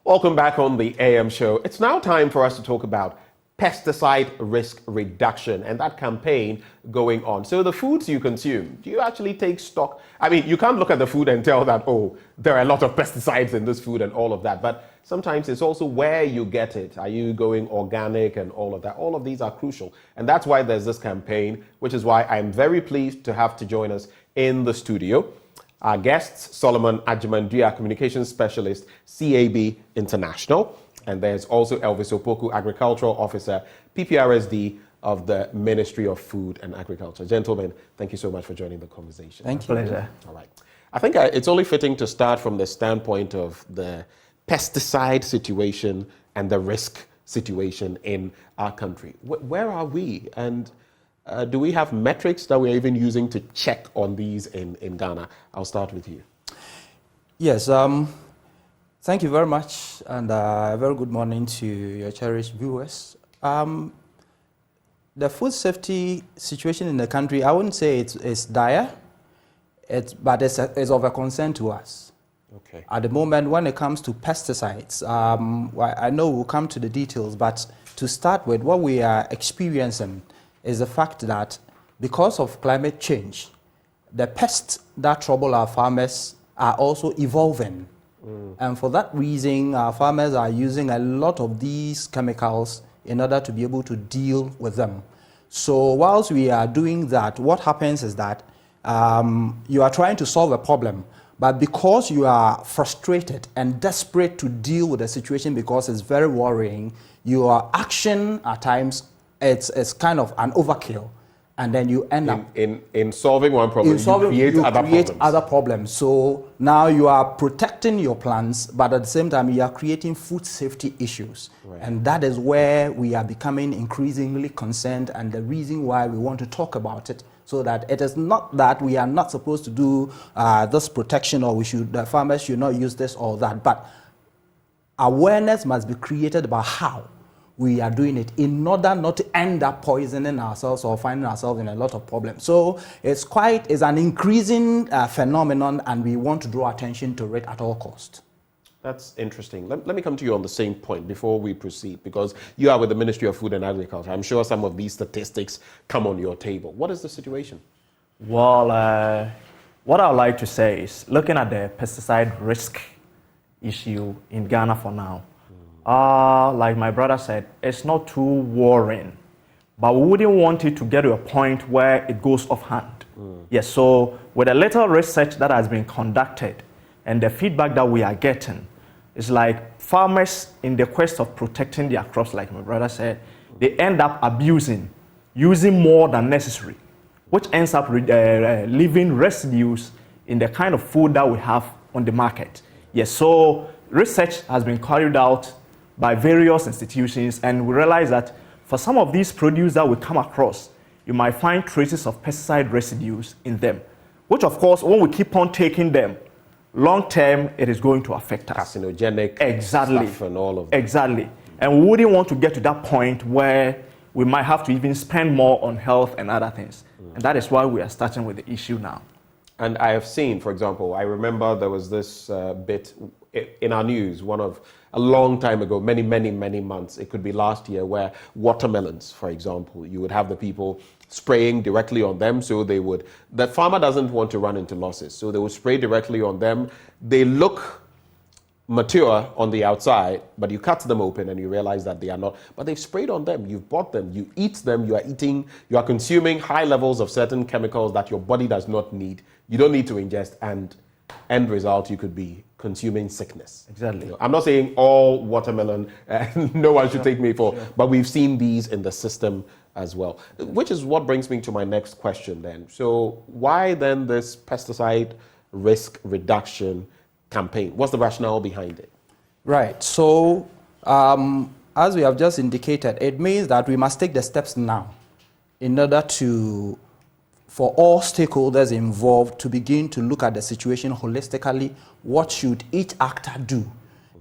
Welcome back on the AM show. It's now time for us to talk about pesticide risk reduction and that campaign going on. So the foods you consume, do you actually take stock? I mean, you can't look at the food and tell that, oh, there are a lot of pesticides in this food and all of that. But sometimes it's also where you get it. Are you going organic and all of that? All of these are crucial. And that's why there's this campaign, which is why I'm very pleased to have to join us in the studio. Our guests, Solomon Ajimandua, Communications Specialist, CAB International. And there's also Elvis Opoku, Agricultural Officer, PPRSD of the Ministry of Food and Agriculture. Gentlemen, thank you so much for joining the conversation. Thank you. Pleasure. All right. I think it's only fitting to start from the standpoint of the pesticide situation and the risk situation in our country. Where are we? And do we have metrics that we're even using to check on these in Ghana? I'll start with you. Yes, thank you very much, and a very good morning to your cherished viewers. The food safety situation in the country, I wouldn't say it's dire, but it's of a concern to us. Okay. At the moment, when it comes to pesticides, I know we'll come to the details, but to start with, what we are experiencing is the fact that because of climate change, the pests that trouble our farmers are also evolving. And for that reason, our farmers are using a lot of these chemicals in order to be able to deal with them. So whilst we are doing that, what happens is that you are trying to solve a problem, but because you are frustrated and desperate to deal with the situation because it's very worrying, your action at times, it's kind of an overkill. And then you end up in solving one problem, you create other problems. So now you are protecting your plants, but at the same time you are creating food safety issues. Right. And that is where we are becoming increasingly concerned, and the reason why we want to talk about it, so that it is not that we are not supposed to do this protection, or the farmers should not use this or that, but awareness must be created about how we are doing it in order not to end up poisoning ourselves or finding ourselves in a lot of problems. So it's an increasing phenomenon, and we want to draw attention to it at all costs. That's interesting. Let me come to you on the same point before we proceed, because you are with the Ministry of Food and Agriculture. I'm sure some of these statistics come on your table. What is the situation? Well, what I would like to say is, looking at the pesticide risk issue in Ghana for now, like my brother said, it's not too worrying, but we wouldn't want it to get to a point where it goes off hand. Yes, so with a little research that has been conducted and the feedback that we are getting, it's like farmers, in the quest of protecting their crops, like my brother said, they end up using more than necessary, which ends up leaving residues in the kind of food that we have on the market. Yes, so research has been carried out by various institutions, and we realize that for some of these produce that we come across, you might find traces of pesticide residues in them, which of course, when we keep on taking them, long term, it is going to affect us. Carcinogenic stuff and all of that. Exactly. And we wouldn't want to get to that point where we might have to even spend more on health and other things. And that is why we are starting with the issue now. And I have seen, for example, I remember there was this bit in our news, a long time ago, many months, it could be last year, where watermelons, for example, you would have the people spraying directly on them. So the farmer doesn't want to run into losses. So they would spray directly on them. They look mature on the outside, but you cut them open and you realize that they are not. But they've sprayed on them, you've bought them, you eat them, you are consuming high levels of certain chemicals that your body does not need. You don't need to ingest, and end result, you could be consuming sickness. Exactly. I'm not saying all watermelon, no one should take me for, but we've seen these in the system as well, which is what brings me to my next question then. So why then this pesticide risk reduction campaign? What's the rationale behind it? Right. So as we have just indicated, it means that we must take the steps now in order for all stakeholders involved to begin to look at the situation holistically. What should each actor do?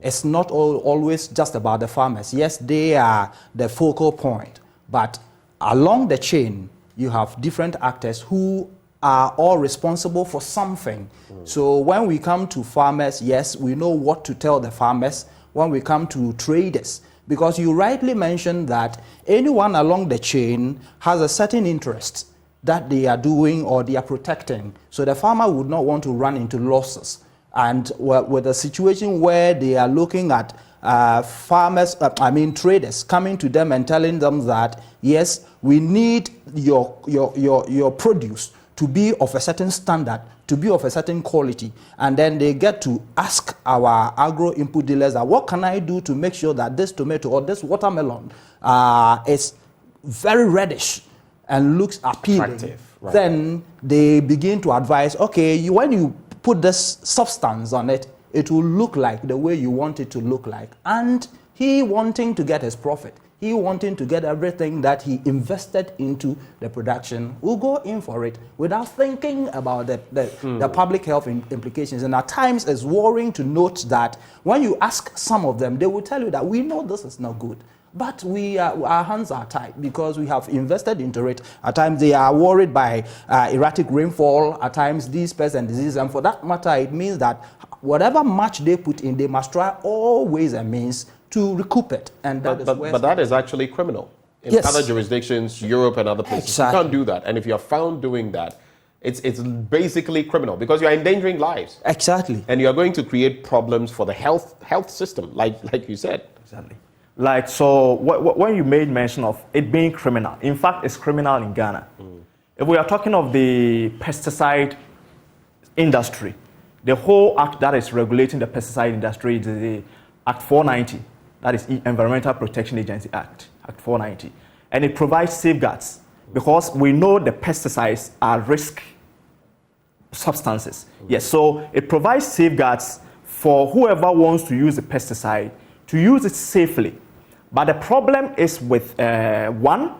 It's not always just about the farmers. Yes, they are the focal point, but along the chain, you have different actors who are all responsible for something. So when we come to farmers, yes, we know what to tell the farmers. when we come to traders. Because you rightly mentioned that anyone along the chain has a certain interest that they are doing or they are protecting. So the farmer would not want to run into losses. And with a situation where they are looking at traders coming to them and telling them that, yes, we need your produce to be of a certain standard, to be of a certain quality, and then they get to ask our agro input dealers that what can I do to make sure that this tomato or this watermelon is very reddish and looks appealing. Right. Then they begin to advise, okay, when you put this substance on it, it will look like the way you want it to look like. And he wanting to get his profit, he wanting to get everything that he invested into the production, will go in for it without thinking about the public health implications. And at times it's worrying to note that when you ask some of them, they will tell you that we know this is not good, but our hands are tied because we have invested into it. At times they are worried by erratic rainfall, at times these pests and diseases, and for that matter, it means that whatever much they put in, they must try all ways and means to recoup it. And but that is actually criminal. In other jurisdictions, Europe and other places, you can't do that. And if you're found doing that, it's basically criminal because you're endangering lives. Exactly. And you're going to create problems for the health system, like you said. Exactly. Like, so when you made mention of it being criminal, in fact, it's criminal in Ghana. If we are talking of the pesticide industry, the whole act that is regulating the pesticide industry is the Act 490, that is Environmental Protection Agency Act 490. And it provides safeguards because we know the pesticides are risk substances. Yes, so it provides safeguards for whoever wants to use the pesticide to use it safely. But the problem is with one,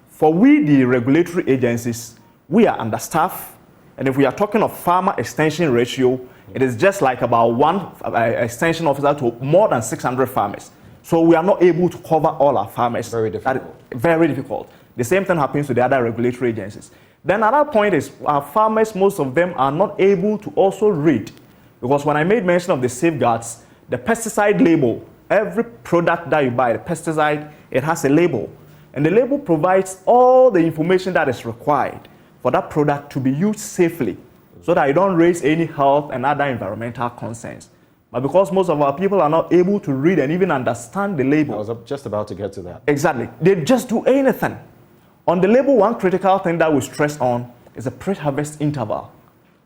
for we the regulatory agencies, we are understaffed. And if we are talking of farmer extension ratio, it is just like about one extension officer to more than 600 farmers. So we are not able to cover all our farmers. Very difficult. Very difficult. The same thing happens to the other regulatory agencies. Then another point is our farmers, most of them are not able to also read. Because when I made mention of the safeguards, the pesticide label, every product that you buy, the pesticide, it has a label. And the label provides all the information that is required for that product to be used safely so that you don't raise any health and other environmental concerns. But because most of our people are not able to read and even understand the label. I was just about to get to that. Exactly. They just do anything. On the label, one critical thing that we stress on is the pre-harvest interval.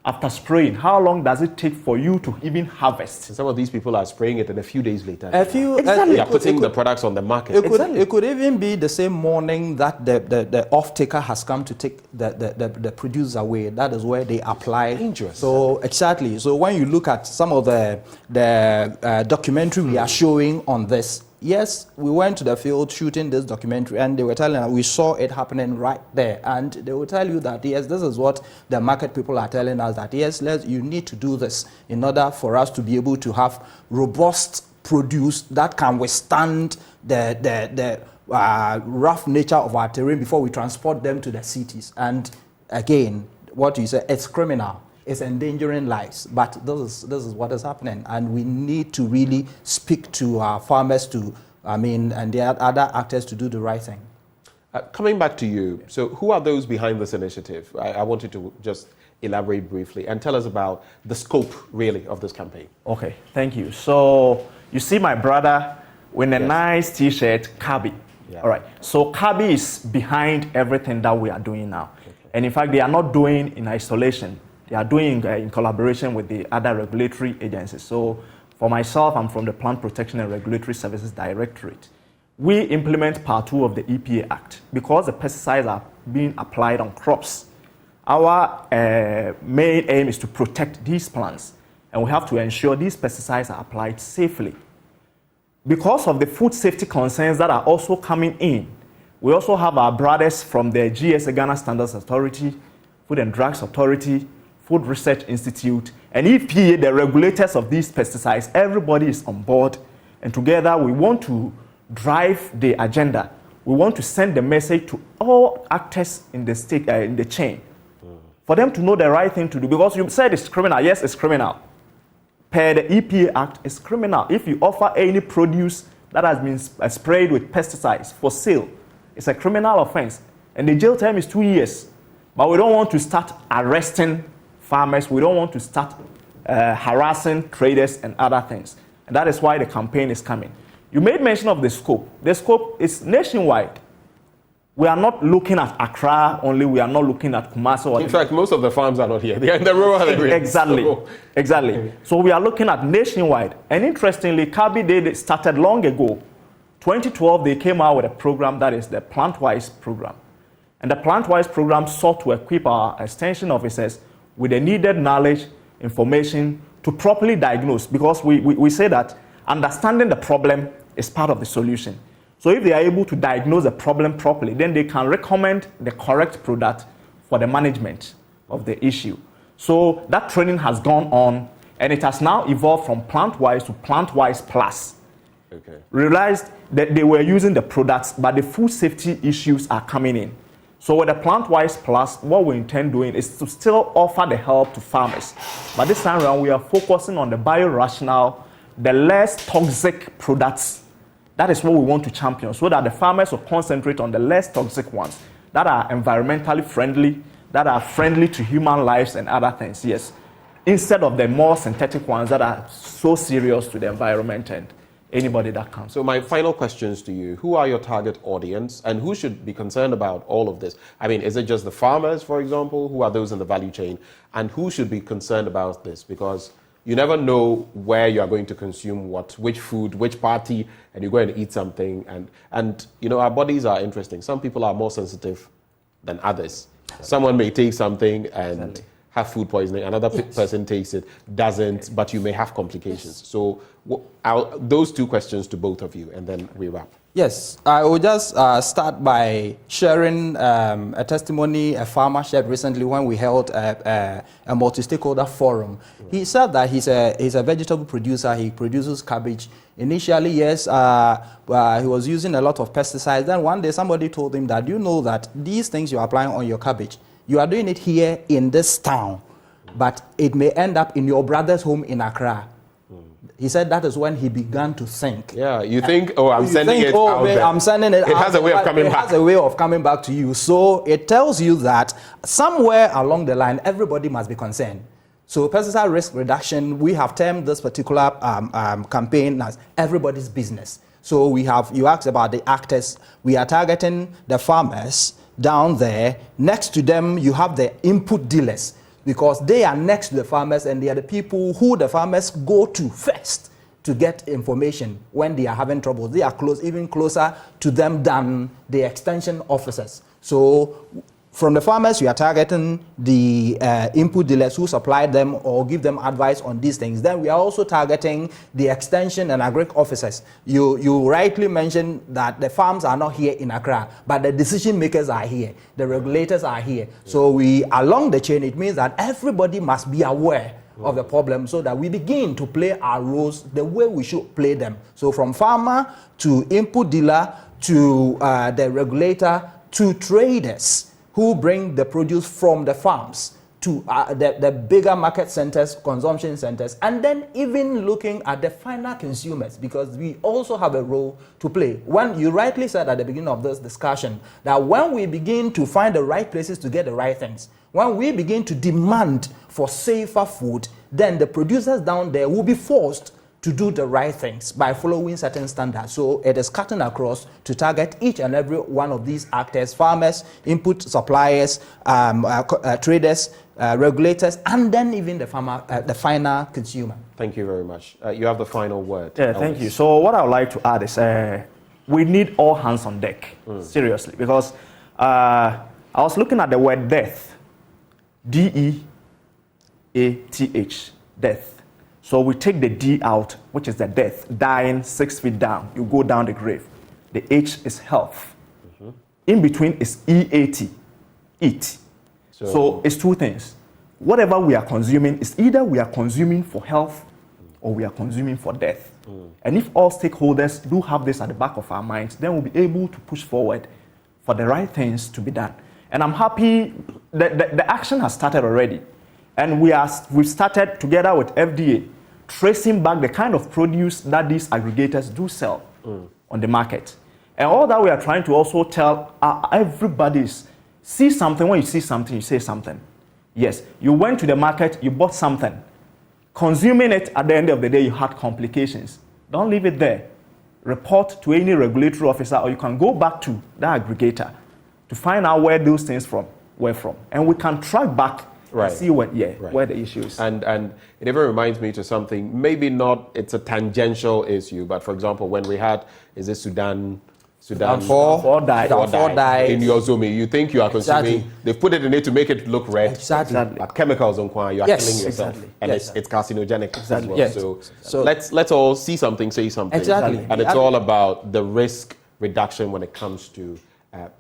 After spraying, how long does it take for you to even harvest? Some of these people are spraying it and a few days later. Exactly. They are putting the products on the market. It could even be the same morning that the off-taker has come to take the produce away. That is where they apply. Dangerous. So exactly. So when you look at some of the documentary we are showing on this, yes, we went to the field shooting this documentary and they were telling us we saw it happening right there. And they will tell you that, yes, this is what the market people are telling us, that, yes, you need to do this in order for us to be able to have robust produce that can withstand the rough nature of our terrain before we transport them to the cities. And again, what you say, it's criminal. It's endangering lives, but this is what is happening, and we need to really speak to our farmers and the other actors to do the right thing. Coming back to you, so who are those behind this initiative? I want you to just elaborate briefly and tell us about the scope, really, of this campaign. Okay, thank you. So you see my brother with a nice T-shirt, Kabi. Yeah. All right, so Kabi is behind everything that we are doing now. Okay. And in fact, they are not doing in isolation. They are doing in collaboration with the other regulatory agencies. So for myself, I'm from the Plant Protection and Regulatory Services Directorate. We implement Part 2 of the EPA Act because the pesticides are being applied on crops. Our main aim is to protect these plants, and we have to ensure these pesticides are applied safely. Because of the food safety concerns that are also coming in, we also have our brothers from the GSA Ghana Standards Authority, Food and Drugs Authority, Food Research Institute, and EPA, the regulators of these pesticides. Everybody is on board, and together we want to drive the agenda. We want to send the message to all actors in the state, in the chain, for them to know the right thing to do. Because you said it's criminal. Yes, it's criminal. per the EPA Act, is criminal. If you offer any produce that has been sprayed with pesticides for sale, it's a criminal offense. And the jail term is 2 years. But we don't want to start arresting farmers. We don't want to start harassing traders and other things. And that is why the campaign is coming. You made mention of the scope. The scope is nationwide. We are not looking at Accra only. We are not looking at Kumasi. In fact, most of the farms are not here. They are in the rural areas. Exactly. So. Exactly. So we are looking at nationwide. And interestingly, Kabi they started long ago. 2012, they came out with a program that is the Plant-Wise program. And the Plant-Wise program sought to equip our extension officers with the needed knowledge, information to properly diagnose. Because we say that understanding the problem is part of the solution. So if they are able to diagnose the problem properly, then they can recommend the correct product for the management of the issue. So that training has gone on, and it has now evolved from Plant-Wise to Plant-Wise Plus. Okay. Realized that they were using the products, but the food safety issues are coming in. So with the Plant-Wise Plus, what we intend doing is to still offer the help to farmers. But this time around, we are focusing on the biorational, the less toxic products. That is what we want to champion, so that the farmers will concentrate on the less toxic ones that are environmentally friendly, that are friendly to human lives and other things, yes, instead of the more synthetic ones that are so serious to the environment and anybody that comes. So my final questions to you, who are your target audience and who should be concerned about all of this? I mean, is it just the farmers, for example? Who are those in the value chain? And who should be concerned about this? Because you never know where you are going to consume what, which food, which party, and you go and eat something. And you know, our bodies are interesting. Some people are more sensitive than others. Someone may take something and have food poisoning. Another person takes it, doesn't, but you may have complications. So those two questions to both of you, and then we wrap. Yes, I will just start by sharing a testimony a farmer shared recently when we held a multi-stakeholder forum. He said that he's a vegetable producer. He produces cabbage. Initially, yes, he was using a lot of pesticides. Then one day somebody told him that, you know that these things you're applying on your cabbage, you are doing it here in this town, but it may end up in your brother's home in Accra. He said that is when he began to think. Yeah, you think, oh, I'm sending it out there. I'm sending it out. It has a way of coming back. It has a way of coming back to you. So it tells you that somewhere along the line, everybody must be concerned. So pesticide risk reduction, we have termed this particular campaign as everybody's business. So we have, you asked about the actors. We are targeting the farmers down there. Next to them, you have the input dealers, because they are next to the farmers and they are the people who the farmers go to first to get information when they are having trouble. They are close, even closer to them than the extension officers. So from the farmers, you are targeting the input dealers who supply them or give them advice on these things. Then we are also targeting the extension and agric officers. You rightly mentioned that the farms are not here in Accra, but the decision makers are here. The regulators are here. So we, along the chain, it means that everybody must be aware of the problem so that we begin to play our roles the way we should play them. So from farmer to input dealer to the regulator to traders who bring the produce from the farms to the bigger market centers, consumption centers, and then even looking at the final consumers, because we also have a role to play. When you rightly said at the beginning of this discussion that when we begin to find the right places to get the right things, when we begin to demand for safer food, then the producers down there will be forced to do the right things by following certain standards. So it is cutting across to target each and every one of these actors: farmers, input suppliers, traders, regulators, and then even the farmer, the final consumer. Thank you very much. You have the final word. Yeah, thank you. So what I would like to add is we need all hands on deck, seriously, because I was looking at the word death, D-E-A-T-H, death. So we take the D out, which is the death, dying 6 feet down. You go down the grave. The H is health. In between is E-A-T, eat. So it's two things. Whatever we are consuming is either we are consuming for health or we are consuming for death. And if all stakeholders do have this at the back of our minds, then we'll be able to push forward for the right things to be done. And I'm happy that the action has started already. And we've started together with FDA tracing back the kind of produce that these aggregators do sell on the market. And all that we are trying to also tell everybody is, see something, when you see something, you say something. Yes, you went to the market, you bought something. Consuming it, at the end of the day, you had complications. Don't leave it there. Report to any regulatory officer, or you can go back to the aggregator to find out where those things were from. And we can track back and see where the issue is. And it even reminds me to something, maybe not, it's a tangential issue, but for example, when we had, is it Sudan four died in your Zumi, you think you are consuming, they've put it in it to make it look red. Exactly. But chemicals on Kwa, you are killing yourself. And it's carcinogenic as well. Yes. So let's all see something, say something. Exactly. And it's all about the risk reduction when it comes to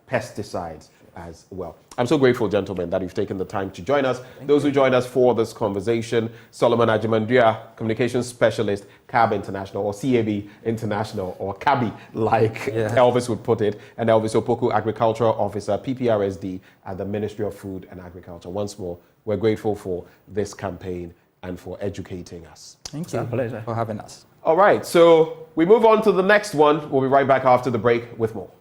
pesticides as well. I'm so grateful, gentlemen, that you've taken the time to join us. Those who joined us for this conversation, Solomon Ajimandria, Communications Specialist, CAB International, or CAB International, or CABI, like Elvis would put it, and Elvis Opoku, Agricultural Officer, PPRSD, at the Ministry of Food and Agriculture. Once more, we're grateful for this campaign and for educating us. Thank you for having us. All right, so we move on to the next one. We'll be right back after the break with more.